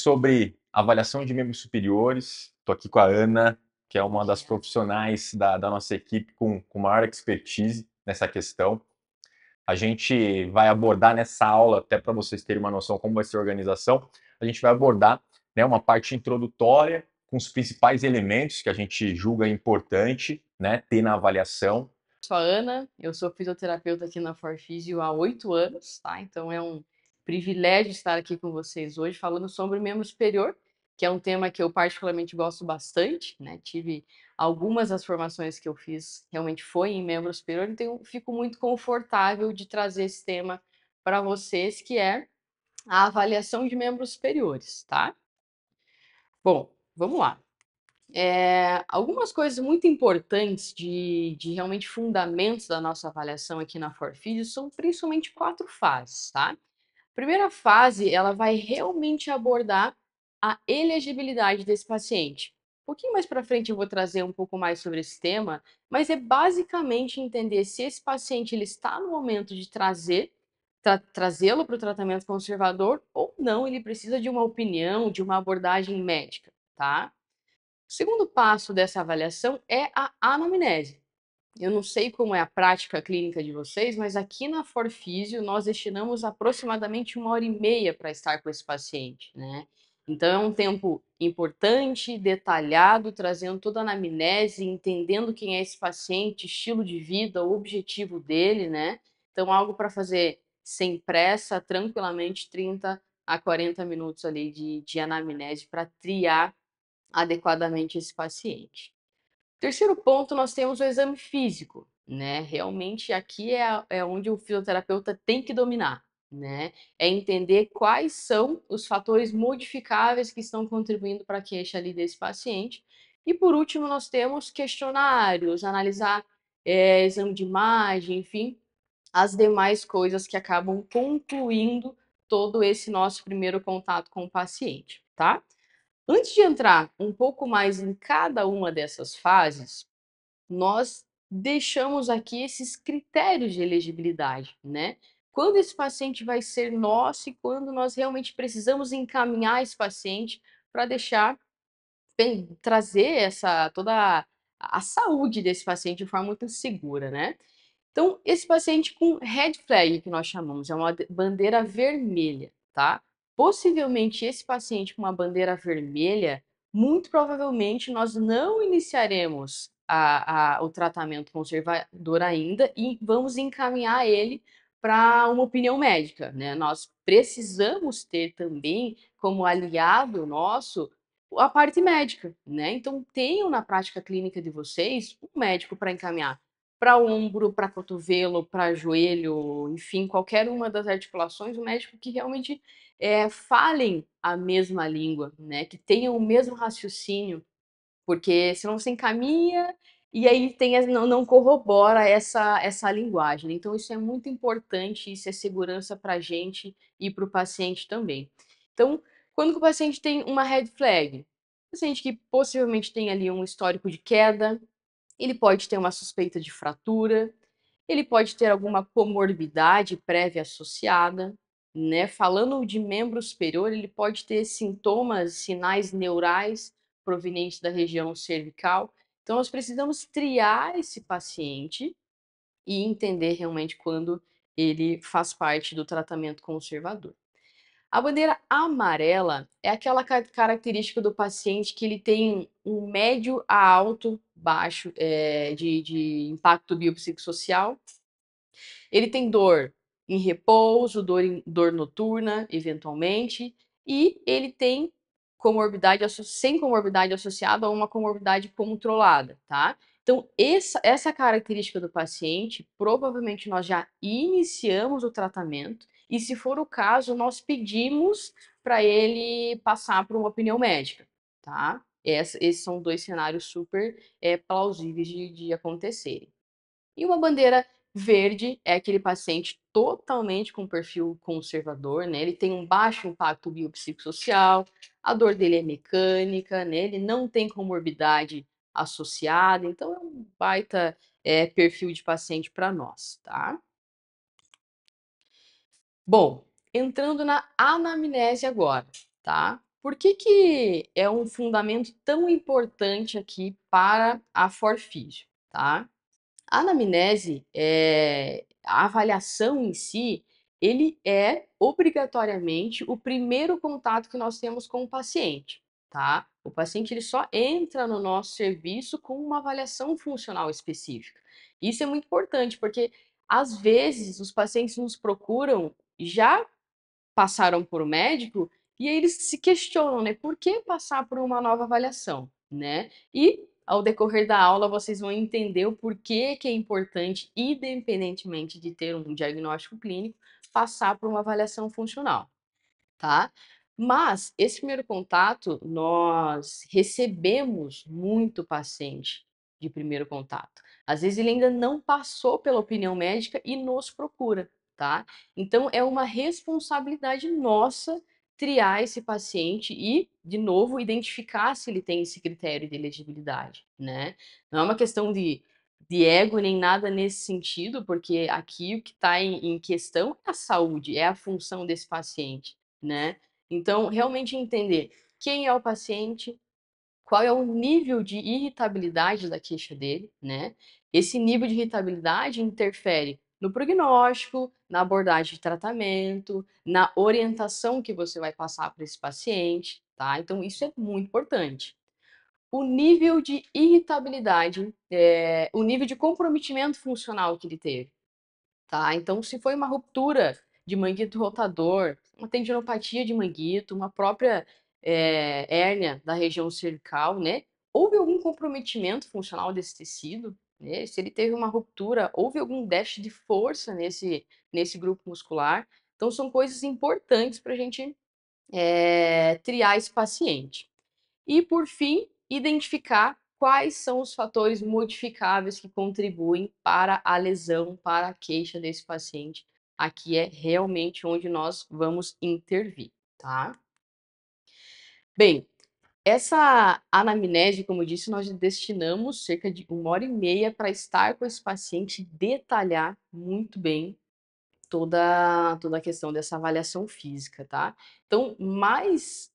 sobre avaliação de membros superiores. Estou aqui com a Ana, que é uma das profissionais da nossa equipe com maior expertise nessa questão. A gente vai abordar nessa aula, até para vocês terem uma noção como vai ser a organização, a gente vai abordar, né, uma parte introdutória com os principais elementos que a gente julga importante, né, ter na avaliação. Sou a Ana, eu sou fisioterapeuta aqui na Forfísio há 8 anos, tá? Então é um privilégio estar aqui com vocês hoje falando sobre o membro superior, que é um tema que eu particularmente gosto bastante, né? Tive algumas das formações que eu fiz realmente foi em membro superior, então eu fico muito confortável de trazer esse tema para vocês, que é a avaliação de membros superiores, tá? Bom, vamos lá. Algumas coisas muito importantes de realmente fundamentos da nossa avaliação aqui na Forfísio são principalmente 4 fases, tá? A primeira fase, ela vai realmente abordar a elegibilidade desse paciente. Um pouquinho mais para frente eu vou trazer um pouco mais sobre esse tema, mas é basicamente entender se esse paciente ele está no momento de trazê-lo para o tratamento conservador ou não, ele precisa de uma opinião, de uma abordagem médica, tá? O segundo passo dessa avaliação é a anamnese. Eu não sei como é a prática clínica de vocês, mas aqui na Forfísio nós destinamos aproximadamente 1h30 para estar com esse paciente, né? Então é um tempo importante, detalhado, trazendo toda a anamnese, entendendo quem é esse paciente, estilo de vida, o objetivo dele, né? Então algo para fazer sem pressa, tranquilamente, 30 a 40 minutos ali de anamnese para triar adequadamente esse paciente. Terceiro ponto, nós temos o exame físico, né? Realmente aqui é onde o fisioterapeuta tem que dominar, né? É entender quais são os fatores modificáveis que estão contribuindo para a queixa ali desse paciente. E por último, nós temos questionários, analisar exame de imagem, enfim, as demais coisas que acabam concluindo todo esse nosso primeiro contato com o paciente, tá? Antes de entrar um pouco mais em cada uma dessas fases, nós deixamos aqui esses critérios de elegibilidade, né? Quando esse paciente vai ser nosso e quando nós realmente precisamos encaminhar esse paciente para deixar trazer essa toda a saúde desse paciente de forma muito segura, né? Então, esse paciente com red flag, que nós chamamos, é uma bandeira vermelha, tá? Possivelmente esse paciente com uma bandeira vermelha, muito provavelmente nós não iniciaremos o tratamento conservador ainda e vamos encaminhar ele para uma opinião médica, né? Nós precisamos ter também como aliado nosso a parte médica, né? Então tenham na prática clínica de vocês um médico para encaminhar para ombro, para cotovelo, para joelho, enfim, qualquer uma das articulações, um médico que realmente falem a mesma língua, né? Que tenham o mesmo raciocínio, porque senão você encaminha e aí não corrobora essa linguagem. Então, isso é muito importante, isso é segurança para a gente e para o paciente também. Então, quando o paciente tem uma red flag, paciente que possivelmente tem ali um histórico de queda, ele pode ter uma suspeita de fratura, ele pode ter alguma comorbidade prévia associada, né? Falando de membro superior, ele pode ter sintomas, sinais neurais provenientes da região cervical. Então, nós precisamos triar esse paciente e entender realmente quando ele faz parte do tratamento conservador. A bandeira amarela é aquela característica do paciente que ele tem um médio a alto, baixo de impacto biopsicossocial. Ele tem dor em repouso, dor noturna, eventualmente, e ele tem sem comorbidade associada a uma comorbidade controlada, tá? Então, essa característica do paciente, provavelmente nós já iniciamos o tratamento, e se for o caso, nós pedimos para ele passar por uma opinião médica, tá? Esses são dois cenários super plausíveis de acontecerem. E uma bandeira verde é aquele paciente totalmente com perfil conservador, né? Ele tem um baixo impacto biopsicossocial, a dor dele é mecânica, né? Ele não tem comorbidade associada, então é um baita perfil de paciente para nós, tá? Bom, entrando na anamnese agora, tá? Por que é um fundamento tão importante aqui para a Forfísio, tá? A anamnese, a avaliação em si, ele é obrigatoriamente o primeiro contato que nós temos com o paciente, tá? O paciente ele só entra no nosso serviço com uma avaliação funcional específica. Isso é muito importante, porque às vezes os pacientes nos procuram já passaram por um médico e aí eles se questionam, né? Por que passar por uma nova avaliação, né? E ao decorrer da aula vocês vão entender o porquê que é importante, independentemente de ter um diagnóstico clínico, passar por uma avaliação funcional, tá? Mas esse primeiro contato, nós recebemos muito paciente de primeiro contato. Às vezes ele ainda não passou pela opinião médica e nos procura, tá? Então é uma responsabilidade nossa triar esse paciente e, de novo, identificar se ele tem esse critério de elegibilidade, né? Não é uma questão de ego nem nada nesse sentido, porque aqui o que está em questão é a saúde, é a função desse paciente, né? Então, realmente entender quem é o paciente, qual é o nível de irritabilidade da queixa dele, né? Esse nível de irritabilidade interfere no prognóstico, na abordagem de tratamento, na orientação que você vai passar para esse paciente, tá? Então, isso é muito importante. O nível de irritabilidade, o nível de comprometimento funcional que ele teve. Tá? Então, se foi uma ruptura de manguito rotador, uma tendinopatia de manguito, uma própria hérnia da região cervical, né? Houve algum comprometimento funcional desse tecido, né? Se ele teve uma ruptura, houve algum déficit de força nesse grupo muscular. Então, são coisas importantes para a gente triar esse paciente. E, por fim, identificar quais são os fatores modificáveis que contribuem para a lesão, para a queixa desse paciente. Aqui é realmente onde nós vamos intervir, tá? Bem, essa anamnese, como eu disse, nós destinamos cerca de 1h30 para estar com esse paciente e detalhar muito bem toda a questão dessa avaliação física, tá? Então, mais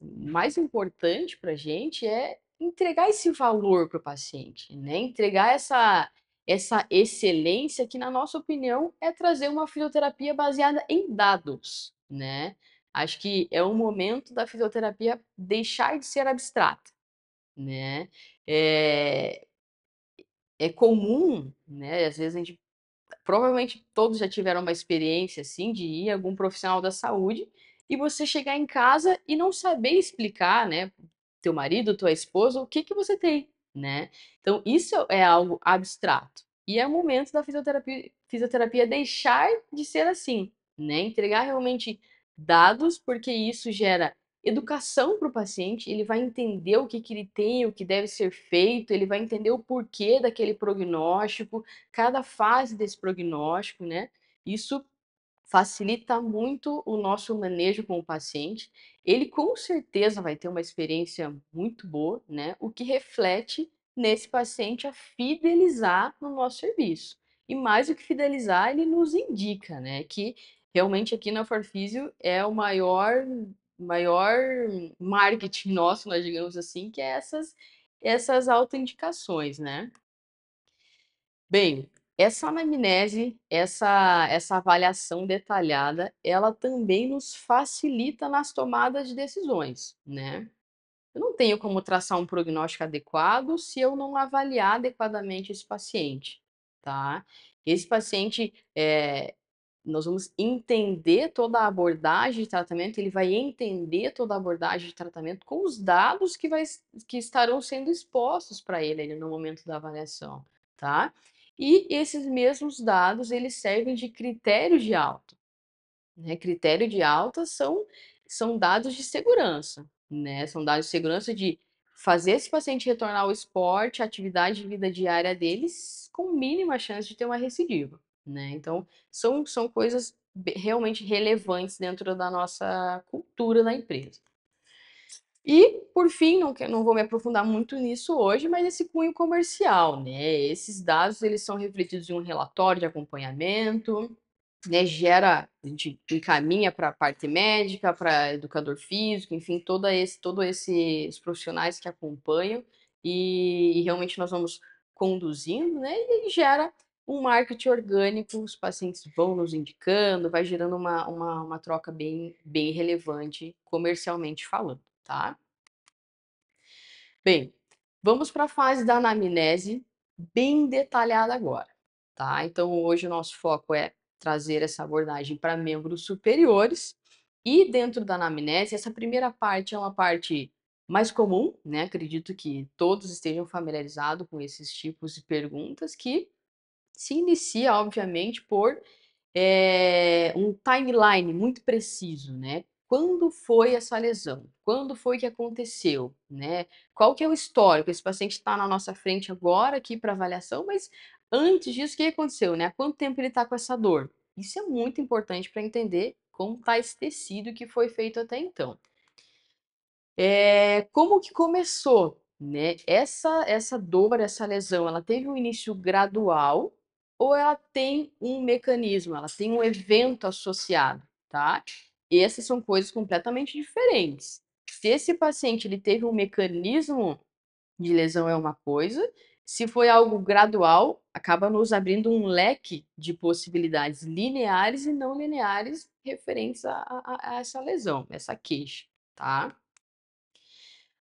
importante para a gente é entregar esse valor para o paciente, né? Entregar essa excelência que, na nossa opinião, é trazer uma fisioterapia baseada em dados, né? Acho que é o momento da fisioterapia deixar de ser abstrata, né? É, é comum, né? Às vezes a gente provavelmente todos já tiveram uma experiência assim de ir a algum profissional da saúde e você chegar em casa e não saber explicar, né, teu marido, tua esposa, o que que você tem, né? Então isso é algo abstrato. E é o momento da fisioterapia deixar de ser assim, né? Entregar realmente dados, porque isso gera educação para o paciente, ele vai entender o que que ele tem, o que deve ser feito, ele vai entender o porquê daquele prognóstico, cada fase desse prognóstico, né? Isso facilita muito o nosso manejo com o paciente. Ele com certeza vai ter uma experiência muito boa, né? O que reflete nesse paciente a fidelizar no nosso serviço. E mais do que fidelizar, ele nos indica, né? Que realmente aqui na Forfísio é o maior marketing nosso, nós digamos assim, que é essas autoindicações, né? Bem, essa anamnese, essa avaliação detalhada, ela também nos facilita nas tomadas de decisões, né? Eu não tenho como traçar um prognóstico adequado se eu não avaliar adequadamente esse paciente, tá? Esse paciente, nós vamos entender toda a abordagem de tratamento, ele vai entender toda a abordagem de tratamento com os dados que estarão sendo expostos para ele ali no momento da avaliação, tá? E esses mesmos dados, eles servem de critério de alta, né? Critério de alta são dados de segurança, né? São dados de segurança de fazer esse paciente retornar ao esporte, à atividade de vida diária deles, com mínima chance de ter uma recidiva, né? Então, são coisas realmente relevantes dentro da nossa cultura da empresa. E, por fim, não vou me aprofundar muito nisso hoje, mas esse cunho comercial, né? Esses dados, eles são refletidos em um relatório de acompanhamento, né, gera, a gente encaminha para a parte médica, para educador físico, enfim, todos esses profissionais que acompanham e realmente nós vamos conduzindo, né, e aí gera um marketing orgânico, os pacientes vão nos indicando, vai gerando uma troca bem relevante comercialmente falando, tá? Bem, vamos para a fase da anamnese, bem detalhada agora, tá? Então, hoje o nosso foco é trazer essa abordagem para membros superiores e dentro da anamnese, essa primeira parte é uma parte mais comum, né? Acredito que todos estejam familiarizados com esses tipos de perguntas que se inicia, obviamente, por um timeline muito preciso, né? Quando foi essa lesão? Quando foi que aconteceu, né? Qual que é o histórico? Esse paciente está na nossa frente agora aqui para avaliação, mas antes disso, o que aconteceu, né? Há quanto tempo ele está com essa dor? Isso é muito importante para entender como está esse tecido que foi feito até então. Como que começou, né? Essa dor, essa lesão, ela teve um início gradual ou ela tem um mecanismo, ela tem um evento associado, tá? E essas são coisas completamente diferentes. Se esse paciente ele teve um mecanismo de lesão é uma coisa, se foi algo gradual, acaba nos abrindo um leque de possibilidades lineares e não lineares referentes a essa lesão, essa queixa, tá?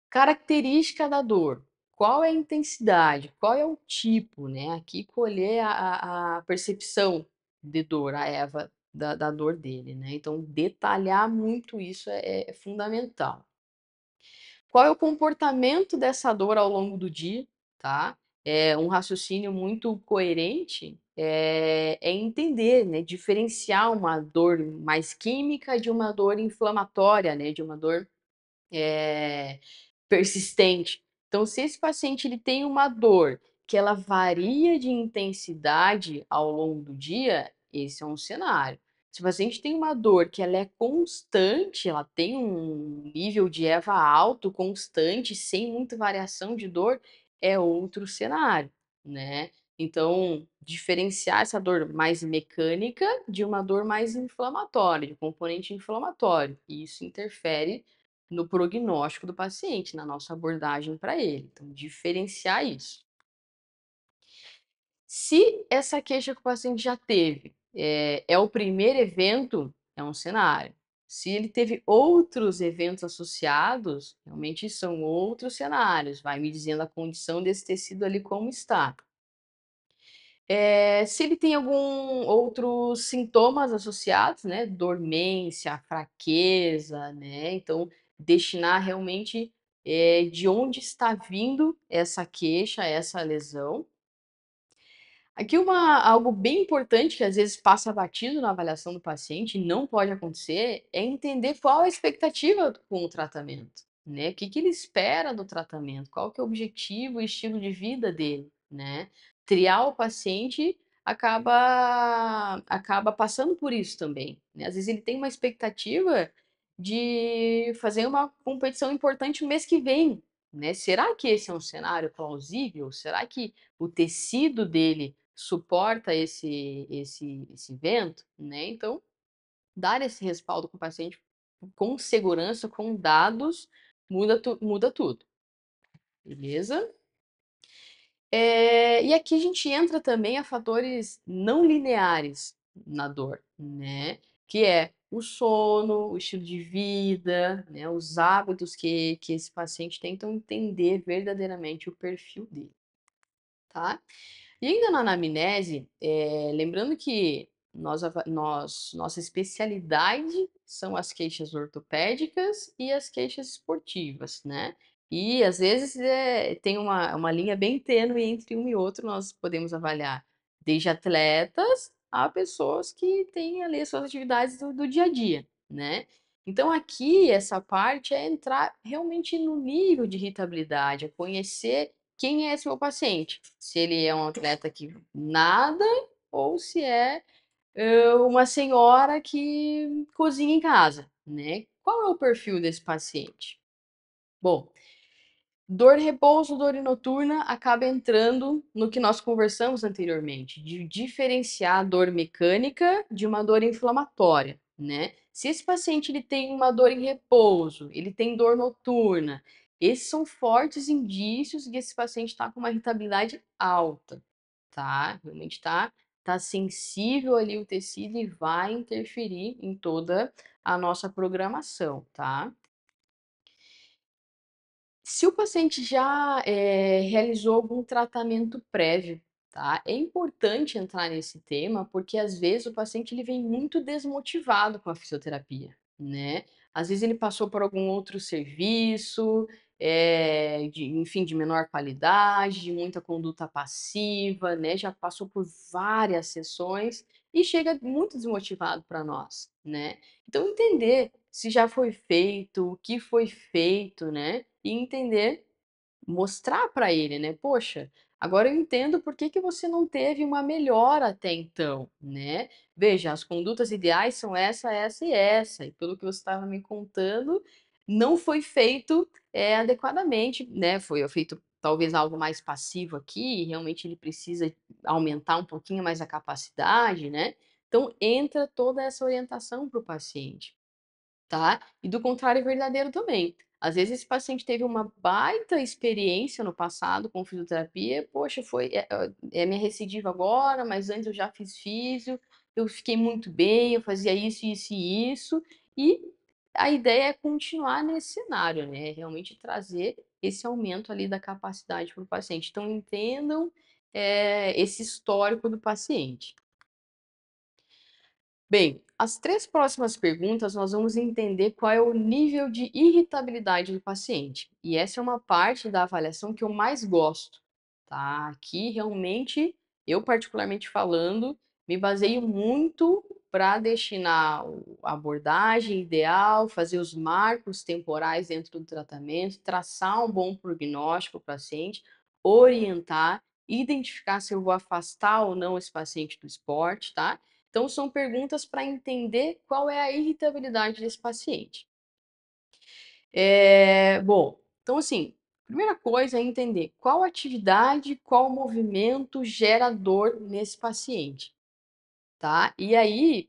Característica da dor. Qual é a intensidade? Qual é o tipo, né? Aqui colher a percepção de dor, a Eva da dor dele, né? Então, detalhar muito isso é fundamental. Qual é o comportamento dessa dor ao longo do dia, tá? É um raciocínio muito coerente é entender, né? Diferenciar uma dor mais química de uma dor inflamatória, né? De uma dor persistente. Então, se esse paciente ele tem uma dor que ela varia de intensidade ao longo do dia, esse é um cenário. Se o paciente tem uma dor que ela é constante, ela tem um nível de EVA alto, constante, sem muita variação de dor, é outro cenário, né? Então, diferenciar essa dor mais mecânica de uma dor mais inflamatória, de componente inflamatório. E isso interfere no prognóstico do paciente, na nossa abordagem para ele. Então, diferenciar isso. Se essa queixa que o paciente já teve é o primeiro evento, é um cenário. Se ele teve outros eventos associados, realmente são outros cenários. Vai me dizendo a condição desse tecido ali como está. Se ele tem algum outros sintomas associados, né, dormência, fraqueza, né, então destinar realmente de onde está vindo essa queixa, essa lesão. Aqui algo bem importante que às vezes passa batido na avaliação do paciente e não pode acontecer é entender qual a expectativa com o tratamento, né? O que que ele espera do tratamento, qual que é o objetivo e estilo de vida dele, né? Triar o paciente acaba passando por isso também, né? Às vezes ele tem uma expectativa de fazer uma competição importante o mês que vem, né? Será que esse é um cenário plausível? Será que o tecido dele suporta esse vento, né? Então, dar esse respaldo para o paciente com segurança, com dados, muda tudo, beleza? E aqui a gente entra também a fatores não lineares na dor, né? Que é o sono, o estilo de vida, né? Os hábitos que esse paciente tem, então entender verdadeiramente o perfil dele, tá? E ainda na anamnese, lembrando que nossa especialidade são as queixas ortopédicas e as queixas esportivas, né? E às vezes tem uma linha bem tênue entre um e outro, nós podemos avaliar desde atletas a pessoas que têm ali as suas atividades do dia a dia, né? Então aqui essa parte é entrar realmente no nível de irritabilidade, é conhecer quem é esse meu paciente? Se ele é um atleta que nada ou se é uma senhora que cozinha em casa, né? Qual é o perfil desse paciente? Bom, Dor, repouso, dor noturna acaba entrando no que nós conversamos anteriormente, de diferenciar a dor mecânica de uma dor inflamatória, né? Se esse paciente ele tem uma dor em repouso, ele tem dor noturna, esses são fortes indícios de que esse paciente está com uma irritabilidade alta, tá? Realmente tá sensível ali o tecido e vai interferir em toda a nossa programação, tá? Se o paciente já realizou algum tratamento prévio, tá? É importante entrar nesse tema, porque às vezes o paciente ele vem muito desmotivado com a fisioterapia, né? Às vezes ele passou por algum outro serviço, enfim, de menor qualidade, de muita conduta passiva, né? Já passou por várias sessões e chega muito desmotivado para nós, né? Então, entender se já foi feito, o que foi feito, né? E entender, mostrar para ele, né? Poxa, agora eu entendo por que que você não teve uma melhora até então, né? Veja, as condutas ideais são essa, essa e essa, e pelo que você estava me contando, não foi feito adequadamente, né? Foi feito talvez algo mais passivo aqui, e realmente ele precisa aumentar um pouquinho mais a capacidade, né? Então entra toda essa orientação para o paciente. Tá? E do contrário é verdadeiro também. Às vezes esse paciente teve uma baita experiência no passado com fisioterapia, poxa, é minha recidiva agora, mas antes eu já fiz físio, eu fiquei muito bem, eu fazia isso, isso e isso, e a ideia é continuar nesse cenário, né? Realmente trazer esse aumento ali da capacidade para o paciente. Então entendam esse histórico do paciente. Bem, as três próximas perguntas nós vamos entender qual é o nível de irritabilidade do paciente. E essa é uma parte da avaliação que eu mais gosto, tá? Aqui realmente, eu particularmente falando, me baseio muito para destinar a abordagem ideal, fazer os marcos temporais dentro do tratamento, traçar um bom prognóstico para o paciente, orientar, identificar se eu vou afastar ou não esse paciente do esporte, tá? Então, são perguntas para entender qual é a irritabilidade desse paciente. Bom, então assim, primeira coisa é entender qual atividade, qual movimento gera dor nesse paciente, tá? E aí,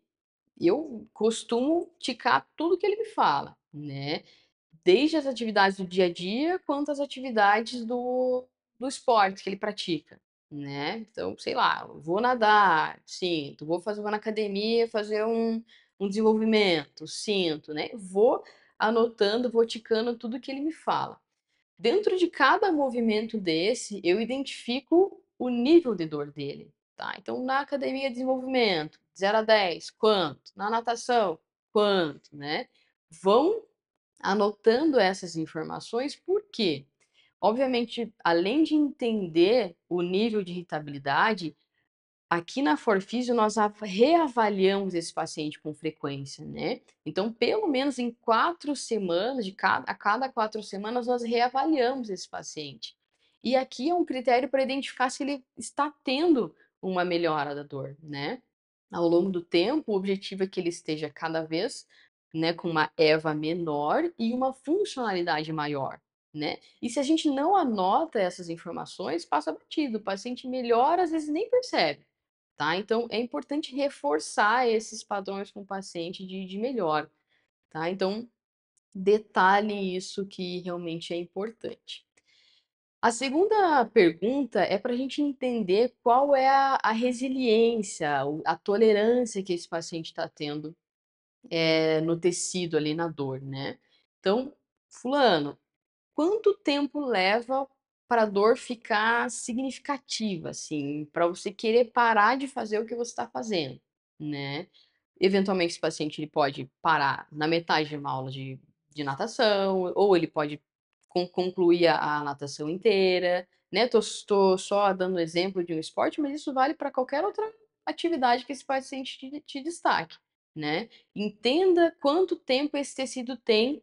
eu costumo ticar tudo que ele me fala, né? Desde as atividades do dia a dia, quanto as atividades do esporte que ele pratica, né? Então, sei lá, vou nadar, sinto, vou na academia fazer um desenvolvimento, sinto, né? Vou anotando, vou ticando tudo que ele me fala. Dentro de cada movimento desse, eu identifico o nível de dor dele, tá? Então, na academia de desenvolvimento, 0 a 10, quanto? Na natação, quanto, né? Vão anotando essas informações, por quê? Obviamente, além de entender o nível de irritabilidade, aqui na Forfísio nós reavaliamos esse paciente com frequência, né? Então, pelo menos em 4 semanas, a cada 4 semanas, nós reavaliamos esse paciente. E aqui é um critério para identificar se ele está tendo uma melhora da dor, né? Ao longo do tempo, o objetivo é que ele esteja cada vez, né, com uma EVA menor e uma funcionalidade maior, né? E se a gente não anota essas informações, passa batido. O paciente melhora, às vezes nem percebe, tá? Então, é importante reforçar esses padrões com o paciente de melhora, tá? Então, detalhe isso que realmente é importante. A segunda pergunta é para a gente entender qual é a resiliência, a tolerância que esse paciente está tendo no tecido ali, na dor, né? Então, fulano, quanto tempo leva para a dor ficar significativa, assim, para você querer parar de fazer o que você está fazendo, né? Eventualmente, esse paciente ele pode parar na metade de uma aula de natação, ou ele pode concluir a natação inteira, né? Tô só dando exemplo de um esporte, mas isso vale para qualquer outra atividade que esse paciente te destaque, né? Entenda quanto tempo esse tecido tem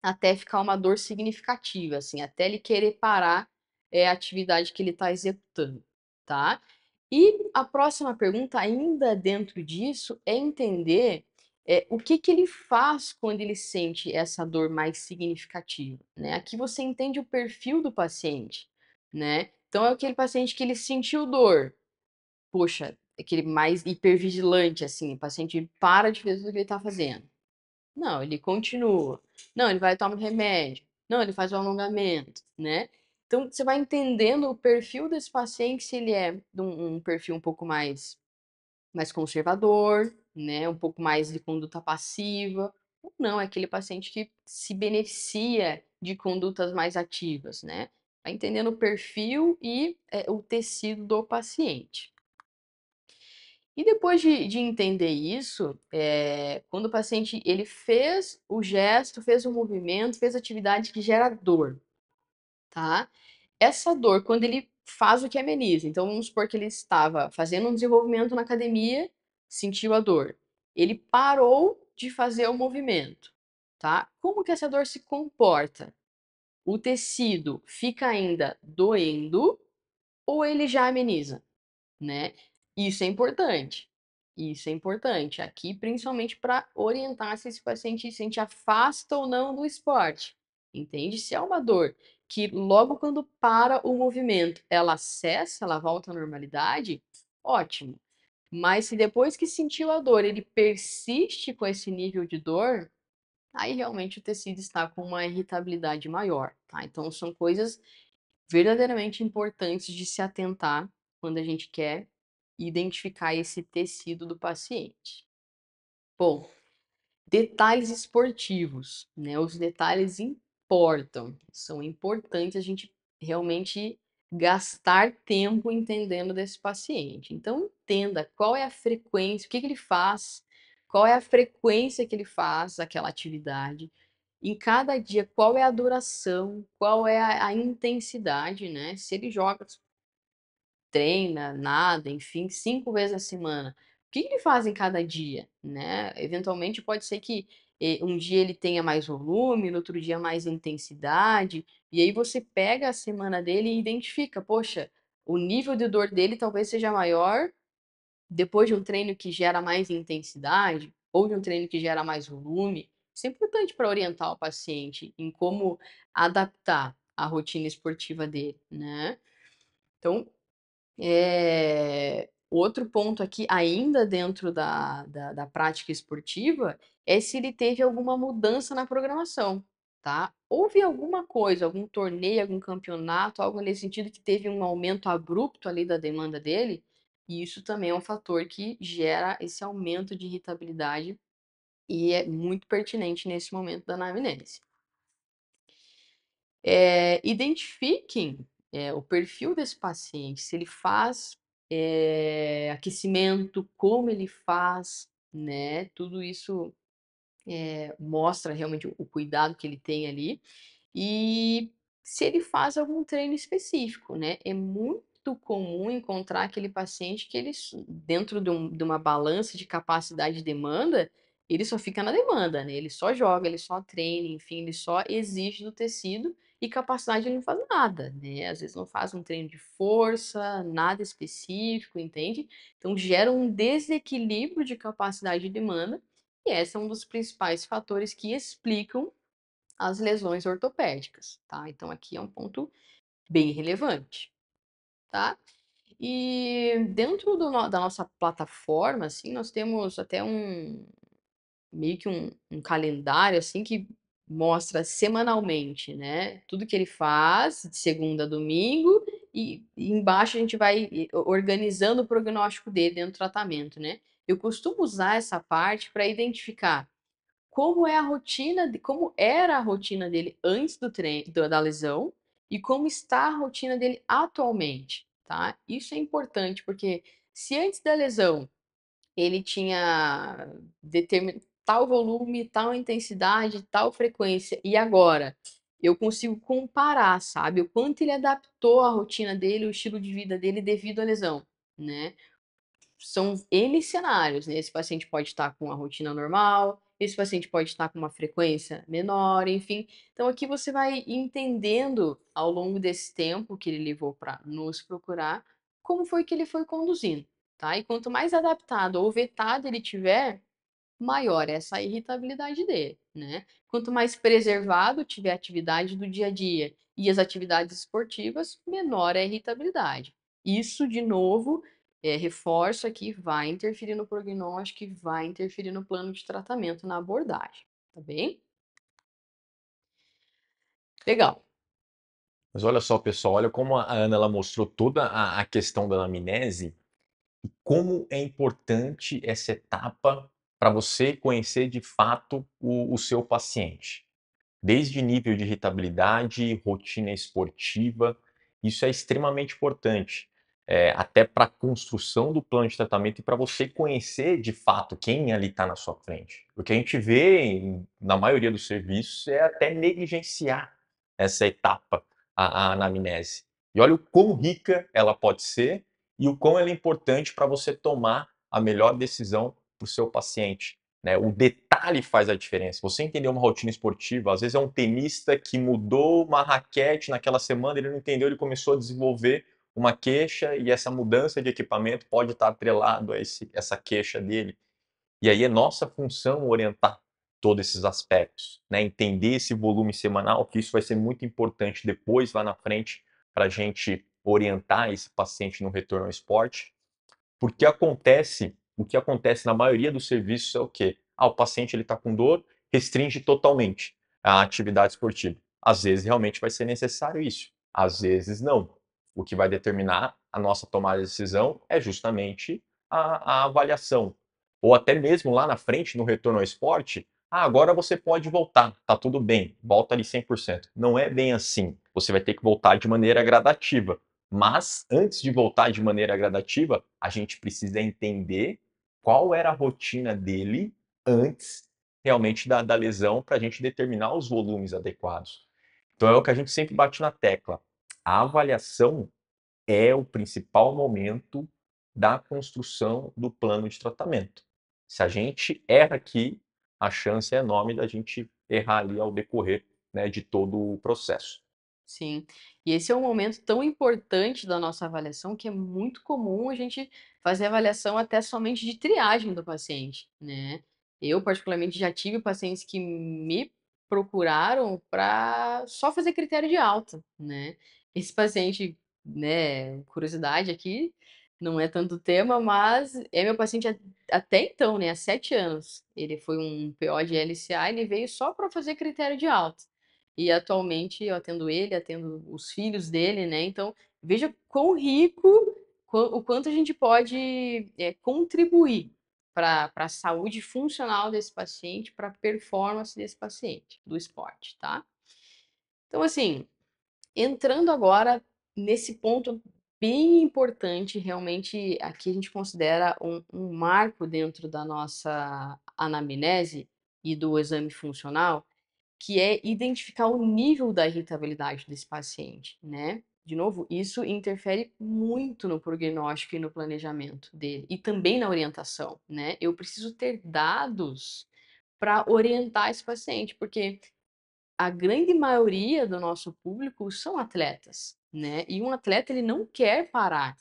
até ficar uma dor significativa, assim, até ele querer parar a atividade que ele está executando, tá? E a próxima pergunta, ainda dentro disso, é entender o que que ele faz quando ele sente essa dor mais significativa, né? Aqui você entende o perfil do paciente, né? Então é aquele paciente que ele sentiu dor, poxa, aquele mais hipervigilante, assim, o paciente para de fazer tudo que ele está fazendo. Não, ele continua. Não, ele vai tomar remédio. Não, ele faz o alongamento, né? Então, você vai entendendo o perfil desse paciente, se ele é de um perfil um pouco mais conservador, né? Um pouco mais de conduta passiva, ou não, é aquele paciente que se beneficia de condutas mais ativas, né? Vai entendendo o perfil e o tecido do paciente. E depois de entender isso, quando o paciente ele fez o gesto, fez o movimento, fez a atividade que gera dor, tá? Essa dor, quando ele faz o que ameniza, então vamos supor que ele estava fazendo um desenvolvimento na academia, sentiu a dor. Ele parou de fazer o movimento, tá? Como que essa dor se comporta? O tecido fica ainda doendo ou ele já ameniza? Né? Isso é importante. Isso é importante. Aqui, principalmente para orientar se esse paciente se afasta ou não do esporte. Entende? Se é uma dor que logo quando para o movimento ela cessa, ela volta à normalidade, ótimo. Mas se depois que sentiu a dor ele persiste com esse nível de dor, aí realmente o tecido está com uma irritabilidade maior, tá? Então são coisas verdadeiramente importantes de se atentar quando a gente quer identificar esse tecido do paciente. Bom, detalhes esportivos, né? Os detalhes importam, são importantes a gente realmente gastar tempo entendendo desse paciente. Então, entenda qual é a frequência, o que que ele faz, qual é a frequência que ele faz aquela atividade, em cada dia, qual é a duração, qual é a intensidade, né? Se ele joga, treina, nada, enfim, 5 vezes na semana. O que ele faz em cada dia, né? Eventualmente pode ser que um dia ele tenha mais volume, no outro dia mais intensidade, e aí você pega a semana dele e identifica, poxa, o nível de dor dele talvez seja maior depois de um treino que gera mais intensidade ou de um treino que gera mais volume. Isso é importante para orientar o paciente em como adaptar a rotina esportiva dele, né? Então, outro ponto aqui, ainda dentro da prática esportiva, é se ele teve alguma mudança na programação, tá? Houve alguma coisa, algum torneio, algum campeonato, algo nesse sentido que teve um aumento abrupto ali da demanda dele, e isso também é um fator que gera esse aumento de irritabilidade e é muito pertinente nesse momento da anamnese. Identifiquem o perfil desse paciente, se ele faz aquecimento, como ele faz, né? Tudo isso mostra realmente o cuidado que ele tem ali. E se ele faz algum treino específico, né? É muito comum encontrar aquele paciente que ele, dentro de uma balança de capacidade e demanda, ele só fica na demanda, né? Ele só joga, ele só treina, enfim, ele só exige do tecido e capacidade ele não faz nada, né? Às vezes não faz um treino de força, nada específico, entende? Então gera um desequilíbrio de capacidade e demanda, e esse é um dos principais fatores que explicam as lesões ortopédicas, tá? Então aqui é um ponto bem relevante, tá? E dentro da nossa plataforma, assim, nós temos até meio que um calendário, assim, que mostra semanalmente, né? Tudo que ele faz, de segunda a domingo, e embaixo a gente vai organizando o prognóstico dele dentro do tratamento, né? Eu costumo usar essa parte para identificar como é a rotina, como era a rotina dele antes do treino, da lesão e como está a rotina dele atualmente, tá? Isso é importante porque se antes da lesão ele tinha tal volume, tal intensidade, tal frequência e agora eu consigo comparar, sabe? O quanto ele adaptou a rotina dele, o estilo de vida dele devido à lesão, né? São N cenários, né? Esse paciente pode estar com a rotina normal, esse paciente pode estar com uma frequência menor, enfim. Então, aqui você vai entendendo ao longo desse tempo que ele levou para nos procurar, como foi que ele foi conduzindo, tá? E quanto mais adaptado ou vetado ele tiver, maior é essa irritabilidade dele, né? Quanto mais preservado tiver a atividade do dia a dia e as atividades esportivas, menor é a irritabilidade. Isso, de novo, reforça que vai interferir no prognóstico e vai interferir no plano de tratamento, na abordagem, tá bem? Legal. Mas olha só, pessoal, olha como a Ana ela mostrou toda a questão da anamnese e como é importante essa etapa para você conhecer de fato o seu paciente. Desde nível de irritabilidade, rotina esportiva, isso é extremamente importante, até para a construção do plano de tratamento e para você conhecer de fato quem ali está na sua frente. O que a gente vê na maioria dos serviços é até negligenciar essa etapa, a anamnese. E olha o quão rica ela pode ser e o quão ela é importante para você tomar a melhor decisão para o seu paciente. Né? O detalhe faz a diferença. Você entender uma rotina esportiva, às vezes é um tenista que mudou uma raquete naquela semana, ele não entendeu, ele começou a desenvolver uma queixa e essa mudança de equipamento pode estar atrelado a essa queixa dele. E aí é nossa função orientar todos esses aspectos, né? Entender esse volume semanal, que isso vai ser muito importante depois, lá na frente, para a gente orientar esse paciente no retorno ao esporte. Porque o que acontece na maioria dos serviços é o quê? Ah, o paciente ele está com dor, restringe totalmente a atividade esportiva. Às vezes realmente vai ser necessário isso, às vezes não. O que vai determinar a nossa tomada de decisão é justamente a avaliação. Ou até mesmo lá na frente, no retorno ao esporte, ah, agora você pode voltar, tá tudo bem, volta ali 100%. Não é bem assim. Você vai ter que voltar de maneira gradativa. Mas, antes de voltar de maneira gradativa, a gente precisa entender qual era a rotina dele antes realmente da lesão para a gente determinar os volumes adequados. Então é o que a gente sempre bate na tecla. A avaliação é o principal momento da construção do plano de tratamento. Se a gente erra aqui, a chance é enorme da gente errar ali ao decorrer, né, de todo o processo. Sim. E esse é um momento tão importante da nossa avaliação que é muito comum a gente fazer avaliação até somente de triagem do paciente, né? Eu, particularmente, já tive pacientes que me procuraram para só fazer critério de alta, né? Esse paciente, né, curiosidade aqui, não é tanto tema, mas é meu paciente até então, né, há 7 anos. Ele foi um PO de LCA, ele veio só para fazer critério de alta. E atualmente eu atendo ele, atendo os filhos dele, né? Então, veja quão rico, o quanto a gente pode contribuir para a saúde funcional desse paciente, para a performance desse paciente do esporte, tá? Então, assim, entrando agora nesse ponto bem importante, realmente aqui a gente considera um marco dentro da nossa anamnese e do exame funcional, que é identificar o nível da irritabilidade desse paciente, né? De novo, isso interfere muito no prognóstico e no planejamento dele, e também na orientação, né? Eu preciso ter dados para orientar esse paciente, porque a grande maioria do nosso público são atletas, né? E um atleta ele não quer parar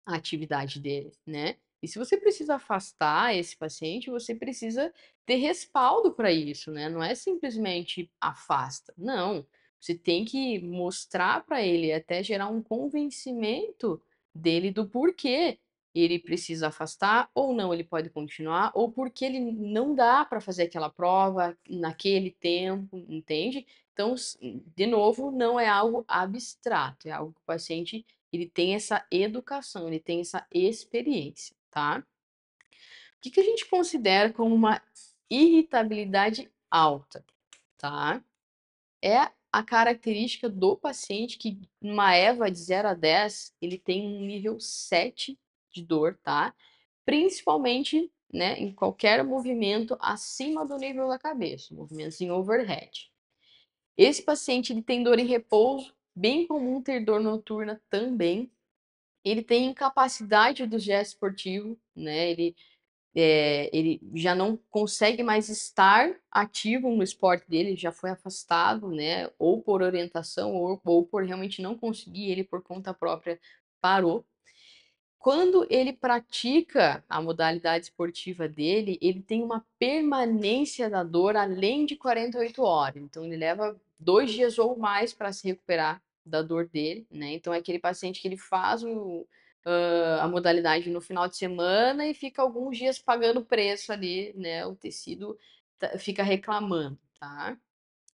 a atividade dele, né? E se você precisa afastar esse paciente, você precisa ter respaldo para isso, né? Não é simplesmente afasta. Não. Você tem que mostrar para ele, até gerar um convencimento dele do porquê ele precisa afastar ou não, ele pode continuar, ou porque ele não dá para fazer aquela prova naquele tempo, entende? Então, de novo, não é algo abstrato, é algo que o paciente ele tem essa educação, ele tem essa experiência, tá? O que a gente considera como uma irritabilidade alta, tá? É a característica do paciente que, numa EVA de 0 a 10, ele tem um nível 7 de dor, tá? Principalmente, né, em qualquer movimento acima do nível da cabeça, movimentos em overhead. Esse paciente ele tem dor em repouso, bem comum ter dor noturna também. Ele tem incapacidade do gesto esportivo, né? Ele já não consegue mais estar ativo no esporte dele, já foi afastado, né? Ou por orientação, ou por realmente não conseguir, ele por conta própria parou. Quando ele pratica a modalidade esportiva dele, ele tem uma permanência da dor além de 48 horas. Então, ele leva 2 dias ou mais para se recuperar da dor dele, né? Então, é aquele paciente que ele faz a modalidade no final de semana e fica alguns dias pagando preço ali, né? O tecido fica reclamando, tá?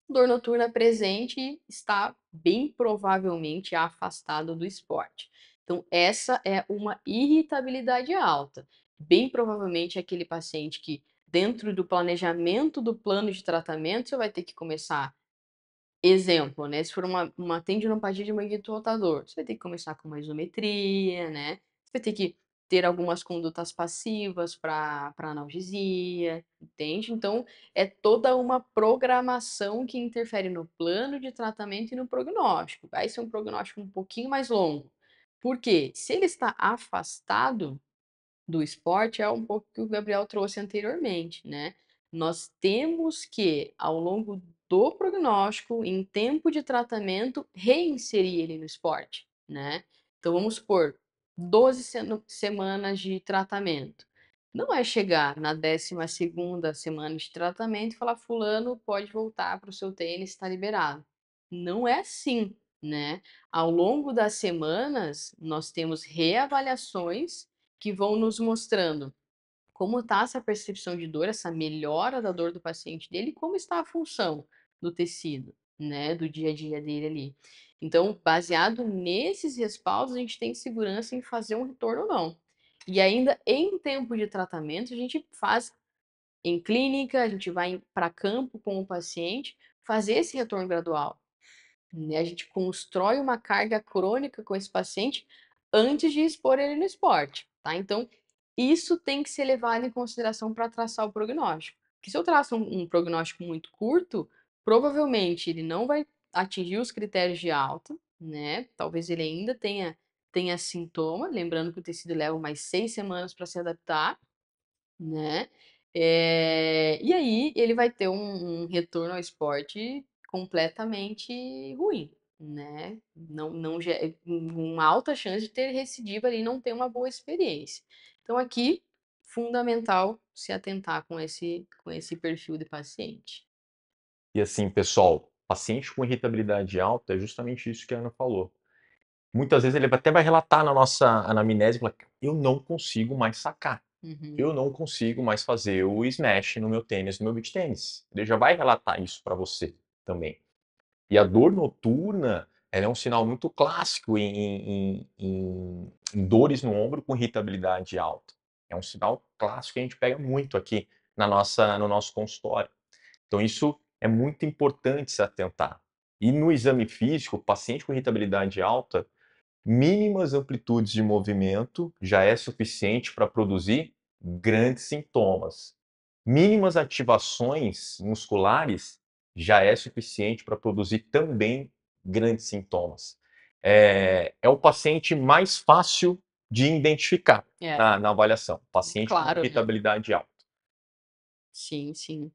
Dor noturna presente e está bem provavelmente afastado do esporte. Então, essa é uma irritabilidade alta. Bem provavelmente é aquele paciente que, dentro do planejamento do plano de tratamento, você vai ter que começar. Exemplo, né? Se for uma tendinopatia de manguito rotador, você vai ter que começar com uma isometria, né? Você vai ter que ter algumas condutas passivas para analgesia, entende? Então, é toda uma programação que interfere no plano de tratamento e no prognóstico. Vai ser um prognóstico um pouquinho mais longo. Por quê? Se ele está afastado do esporte, é um pouco que o Gabriel trouxe anteriormente, né? Nós temos que, ao longo do prognóstico, em tempo de tratamento, reinserir ele no esporte, né? Então, vamos supor, 12 semanas de tratamento. Não é chegar na 12ª semana de tratamento e falar, fulano, pode voltar para o seu tênis, está liberado. Não é assim, né? Ao longo das semanas, nós temos reavaliações que vão nos mostrando como está essa percepção de dor, essa melhora da dor do paciente dele, e como está a função do tecido, né, do dia a dia dele ali. Então, baseado nesses respaldos, a gente tem segurança em fazer um retorno ou não. E ainda em tempo de tratamento, a gente faz em clínica, a gente vai para campo com o paciente, fazer esse retorno gradual, né? A gente constrói uma carga crônica com esse paciente antes de expor ele no esporte, tá? Então, isso tem que ser levado em consideração para traçar o prognóstico. Porque se eu traço um prognóstico muito curto, provavelmente ele não vai atingir os critérios de alta, né? Talvez ele ainda tenha sintoma, lembrando que o tecido leva mais 6 semanas para se adaptar, né? E aí ele vai ter um retorno ao esporte completamente ruim, né? Não, uma alta chance de ter recidiva ali e não ter uma boa experiência. Então aqui, fundamental se atentar com esse perfil de paciente. E assim, pessoal, paciente com irritabilidade alta é justamente isso que a Ana falou. Muitas vezes ele até vai relatar na nossa anamnese, fala, eu não consigo mais sacar. Uhum. Eu não consigo mais fazer o smash no meu tênis, no meu beach tênis. Ele já vai relatar isso para você também. E a dor noturna, ela é um sinal muito clássico em dores no ombro com irritabilidade alta. É um sinal clássico que a gente pega muito aqui no nosso consultório. Então, isso é muito importante se atentar. E no exame físico, o paciente com irritabilidade alta, mínimas amplitudes de movimento já é suficiente para produzir grandes sintomas. Mínimas ativações musculares já é suficiente para produzir também grandes sintomas. É o paciente mais fácil de identificar É, na avaliação, paciente com claro, né? irritabilidade alta. Sim, sim.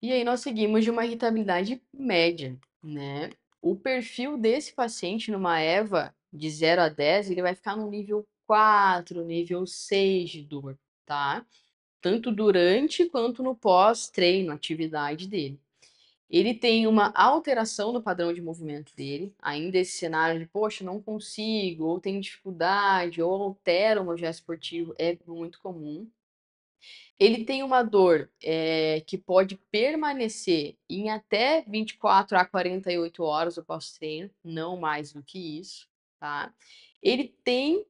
E aí nós seguimos de uma irritabilidade média, né? O perfil desse paciente numa EVA de 0 a 10, ele vai ficar no nível 4, nível 6 de dor, tá? Tanto durante quanto no pós-treino, atividade dele. Ele tem uma alteração no padrão de movimento dele, ainda esse cenário de, poxa, não consigo, ou tenho dificuldade, ou altera o meu gesto esportivo, é muito comum. Ele tem uma dor que pode permanecer em até 24 a 48 horas do pós-treino, não mais do que isso, tá? Ele tem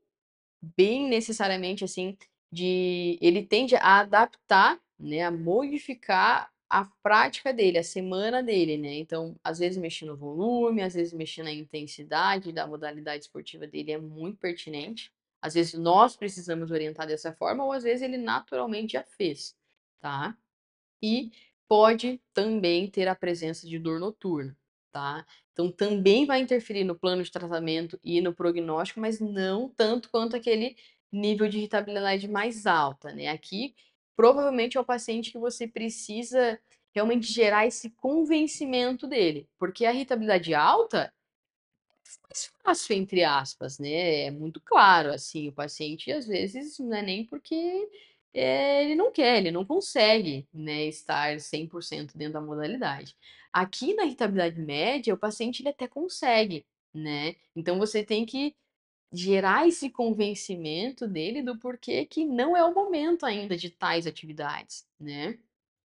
bem necessariamente assim ele tende a adaptar, né, a modificar a prática dele, a semana dele, né? Então, às vezes mexer no volume, às vezes mexer na intensidade da modalidade esportiva dele é muito pertinente. Às vezes nós precisamos orientar dessa forma, ou às vezes ele naturalmente já fez, tá? E pode também ter a presença de dor noturna, tá? Então também vai interferir no plano de tratamento e no prognóstico, mas não tanto quanto aquele nível de irritabilidade mais alta, né? Aqui provavelmente é o paciente que você precisa realmente gerar esse convencimento dele, porque a irritabilidade alta mais fácil, entre aspas, né? É muito claro, assim, o paciente às vezes não é nem porque ele não quer, ele não consegue, né, estar 100% dentro da modalidade. Aqui na irritabilidade média, o paciente ele até consegue, né? Então você tem que gerar esse convencimento dele do porquê que não é o momento ainda de tais atividades, né?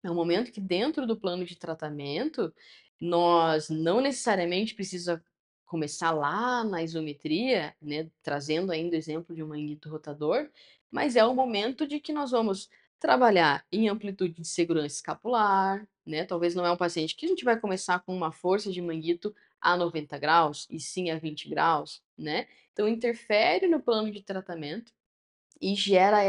É um momento que dentro do plano de tratamento, nós não necessariamente precisa começar lá na isometria, né, trazendo ainda o exemplo de um manguito rotador, mas é o momento de que nós vamos trabalhar em amplitude de segurança escapular, né? Talvez não é um paciente que a gente vai começar com uma força de manguito a 90 graus, e sim a 20 graus, né? Então interfere no plano de tratamento e gera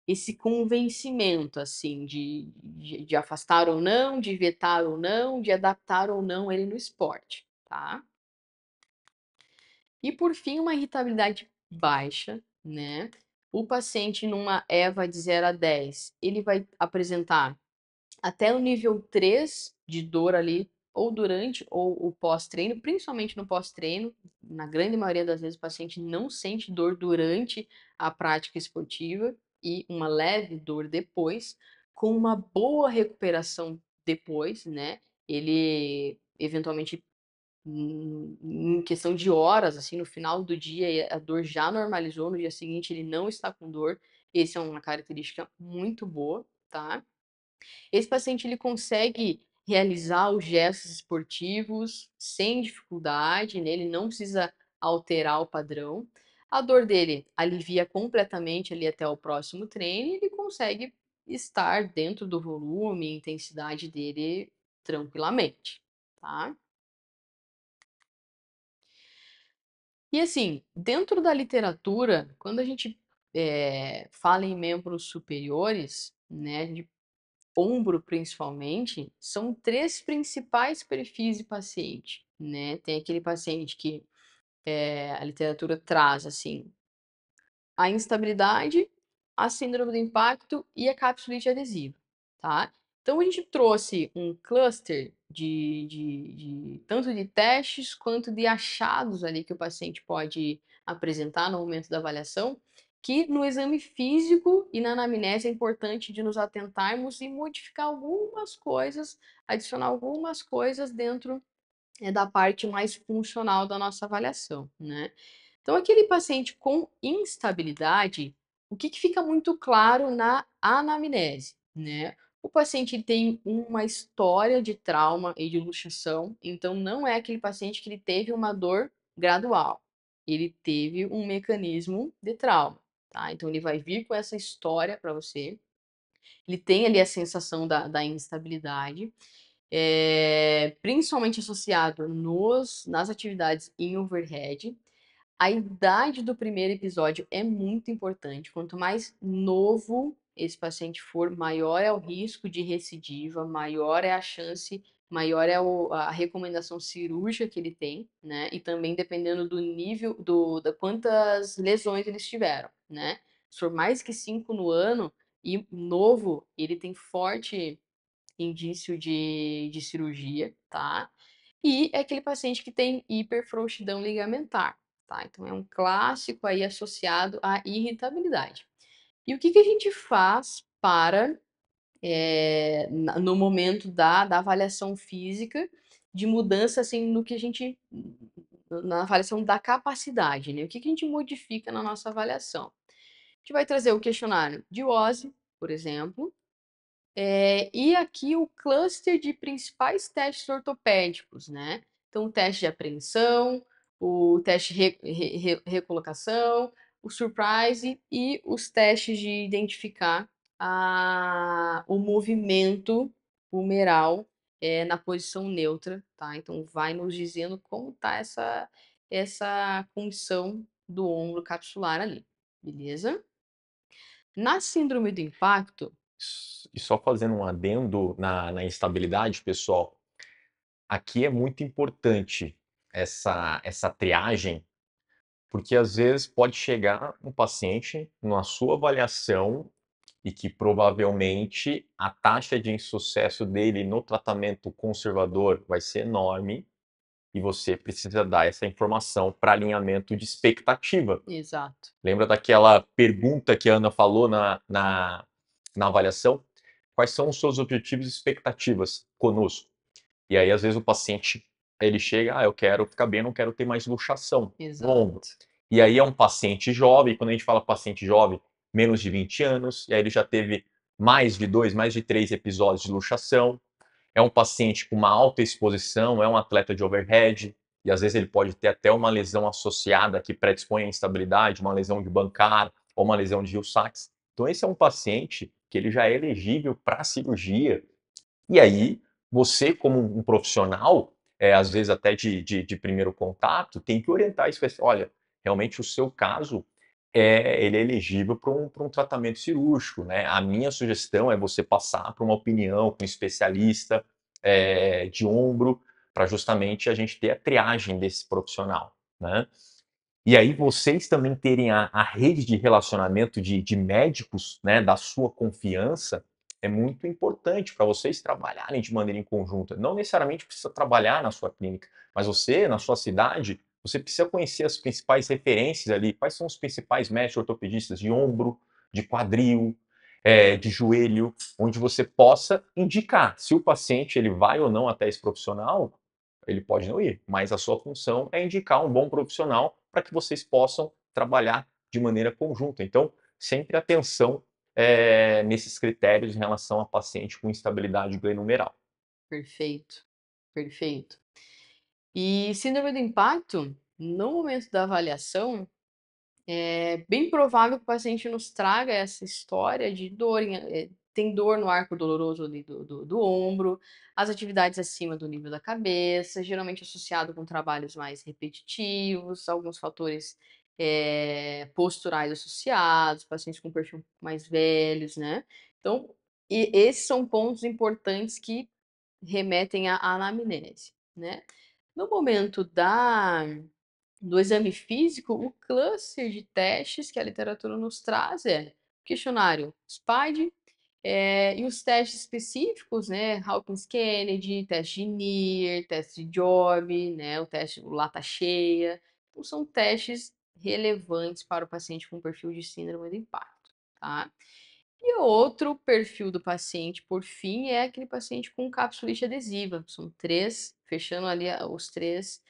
esse convencimento, assim, de afastar ou não, de vetar ou não, de adaptar ou não ele no esporte, tá? E por fim, uma irritabilidade baixa, né? O paciente numa EVA de 0 a 10, ele vai apresentar até o nível 3 de dor ali, ou durante ou o pós-treino, principalmente no pós-treino. Na grande maioria das vezes o paciente não sente dor durante a prática esportiva e uma leve dor depois, com uma boa recuperação depois, né? Ele eventualmente em questão de horas, assim, no final do dia, a dor já normalizou, no dia seguinte ele não está com dor. Essa é uma característica muito boa, tá? Esse paciente ele consegue realizar os gestos esportivos sem dificuldade, né? Ele não precisa alterar o padrão. A dor dele alivia completamente ali até o próximo treino e ele consegue estar dentro do volume e intensidade dele tranquilamente, tá? E assim, dentro da literatura, quando a gente fala em membros superiores, né, de ombro principalmente, são três principais perfis de paciente, né? Tem aquele paciente que a literatura traz assim a instabilidade, a síndrome do impacto e a capsulite adesiva, tá? Então a gente trouxe um cluster de tanto de testes quanto de achados ali que o paciente pode apresentar no momento da avaliação, que no exame físico e na anamnese é importante de nos atentarmos e modificar algumas coisas, adicionar algumas coisas dentro da parte mais funcional da nossa avaliação, né? Então, aquele paciente com instabilidade, o que fica muito claro na anamnese, né? O paciente tem uma história de trauma e de luxação, então não é aquele paciente que ele teve uma dor gradual, ele teve um mecanismo de trauma, tá? Então ele vai vir com essa história para você, ele tem ali a sensação da instabilidade, principalmente associado nas atividades em overhead. A idade do primeiro episódio é muito importante. Quanto mais novo esse paciente for, maior é o risco de recidiva, maior é a chance, maior é a recomendação cirúrgica que ele tem, né? E também dependendo do nível, da quantas lesões eles tiveram, né? Se for mais que 5 no ano e novo, ele tem forte indício de cirurgia, tá? E é aquele paciente que tem hiperfrouxidão ligamentar, tá? Então é um clássico aí associado à irritabilidade. E o que a gente faz para, no momento da avaliação física, de mudança, assim, no que a gente, na avaliação da capacidade, né? O que a gente modifica na nossa avaliação? A gente vai trazer o questionário de OSE, por exemplo, e aqui o cluster de principais testes ortopédicos, né? Então, o teste de apreensão, o teste de recolocação, o surprise e os testes de identificar o movimento humeral na posição neutra, tá? Então, vai nos dizendo como tá essa condição do ombro capsular ali, beleza? Na síndrome do impacto, E só fazendo um adendo na instabilidade, pessoal, aqui é muito importante essa triagem, porque às vezes pode chegar um paciente na sua avaliação e que provavelmente a taxa de insucesso dele no tratamento conservador vai ser enorme, e você precisa dar essa informação para alinhamento de expectativa. Exato. Lembra daquela pergunta que a Ana falou na avaliação? Quais são os seus objetivos e expectativas conosco? E aí, às vezes, o paciente ele chega, eu quero ficar bem, não quero ter mais luxação no ombro. Exato. E aí é um paciente jovem, quando a gente fala paciente jovem, menos de 20 anos, e aí ele já teve mais de 2, mais de 3 episódios de luxação. É um paciente com uma alta exposição, é um atleta de overhead, e às vezes ele pode ter até uma lesão associada que predispõe à instabilidade, uma lesão de bancar ou uma lesão de Hill-Sachs. Então esse é um paciente que ele já é elegível para cirurgia. E aí, você como um profissional, às vezes até de primeiro contato, tem que orientar isso, olha, realmente o seu caso, ele é elegível para um tratamento cirúrgico, né. A minha sugestão é você passar para uma opinião com um especialista, de ombro, para justamente a gente ter a triagem desse profissional, né. E aí vocês também terem a rede de relacionamento de médicos, né, da sua confiança, é muito importante para vocês trabalharem de maneira em conjunta. Não necessariamente precisa trabalhar na sua clínica, mas você, na sua cidade, você precisa conhecer as principais referências ali. Quais são os principais médicos ortopedistas de ombro, de quadril, de joelho, onde você possa indicar se o paciente ele vai ou não até esse profissional, ele pode não ir, mas a sua função é indicar um bom profissional para que vocês possam trabalhar de maneira conjunta. Então, sempre atenção nesses critérios em relação a paciente com instabilidade glenohumeral. Perfeito, perfeito. E síndrome do impacto, no momento da avaliação, é bem provável que o paciente nos traga essa história de dor, tem dor no arco doloroso ali do ombro, as atividades acima do nível da cabeça, geralmente associado com trabalhos mais repetitivos, alguns fatores posturais associados, pacientes com perfil mais velhos, né? Então, esses são pontos importantes que remetem à anamnese, né? No momento do exame físico, o cluster de testes que a literatura nos traz é questionário SPIDE, e os testes específicos, né, Hawkins-Kennedy, teste de Neer, teste de Job, né, o lata cheia. Então, são testes relevantes para o paciente com perfil de síndrome do impacto, tá? E o outro perfil do paciente, por fim, é aquele paciente com capsulite adesiva. São três, fechando ali os três,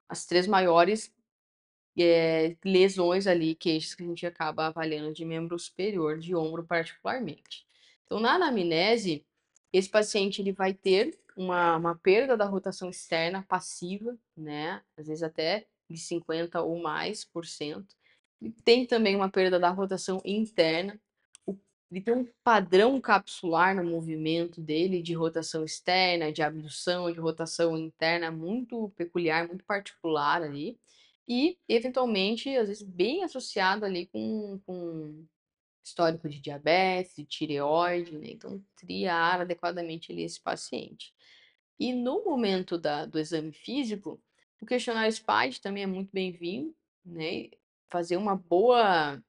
as três maiores lesões ali, queixas que a gente acaba avaliando de membro superior, de ombro particularmente. Então, na anamnese, esse paciente ele vai ter uma perda da rotação externa passiva, né? Às vezes até de 50 ou mais por cento. Ele tem também uma perda da rotação interna. Ele tem um padrão capsular no movimento dele de rotação externa, de abdução, de rotação interna muito peculiar, muito particular ali. E, eventualmente, às vezes bem associado ali com histórico de diabetes, de tireoide, né? Então, triar adequadamente ali esse paciente. E no momento do exame físico, o questionário SPIDE também é muito bem-vindo, né? Fazer uma boa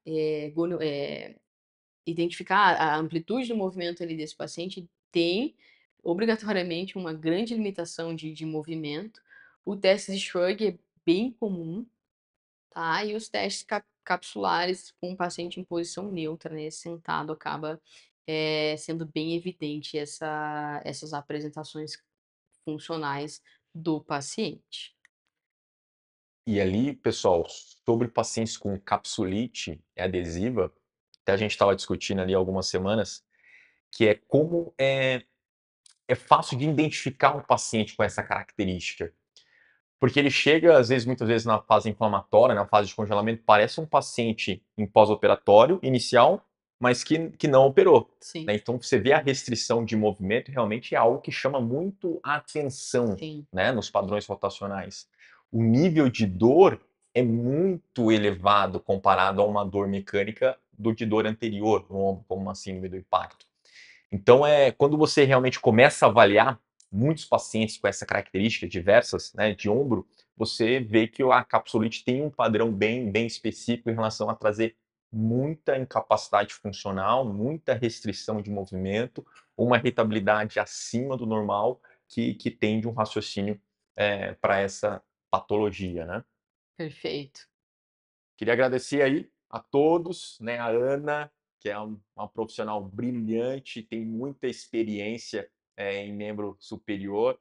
identificar a amplitude do movimento ali desse paciente tem obrigatoriamente uma grande limitação de movimento. O teste de Shrug é bem comum, tá? E os testes capsulares com o paciente em posição neutra, né, sentado, acaba sendo bem evidente essas apresentações funcionais do paciente. E ali, pessoal, sobre pacientes com capsulite adesiva, até a gente estava discutindo ali há algumas semanas, que é como é fácil de identificar um paciente com essa característica. Porque ele chega, às vezes, muitas vezes na fase inflamatória, na fase de congelamento, parece um paciente em pós-operatório inicial, mas que não operou, Sim, né. Então você vê a restrição de movimento, realmente é algo que chama muito a atenção, sim. né, nos padrões rotacionais. O nível de dor é muito elevado comparado a uma dor mecânica de dor anterior no ombro, como uma síndrome do impacto. Então, quando você realmente começa a avaliar muitos pacientes com essa característica diversas, né, de ombro, você vê que a capsulite tem um padrão bem específico em relação a trazer muita incapacidade funcional, muita restrição de movimento, uma irritabilidade acima do normal que tem de um raciocínio para essa patologia, né? Perfeito. Queria agradecer aí a todos, né, a Ana, que é uma profissional brilhante, tem muita experiência em membro superior,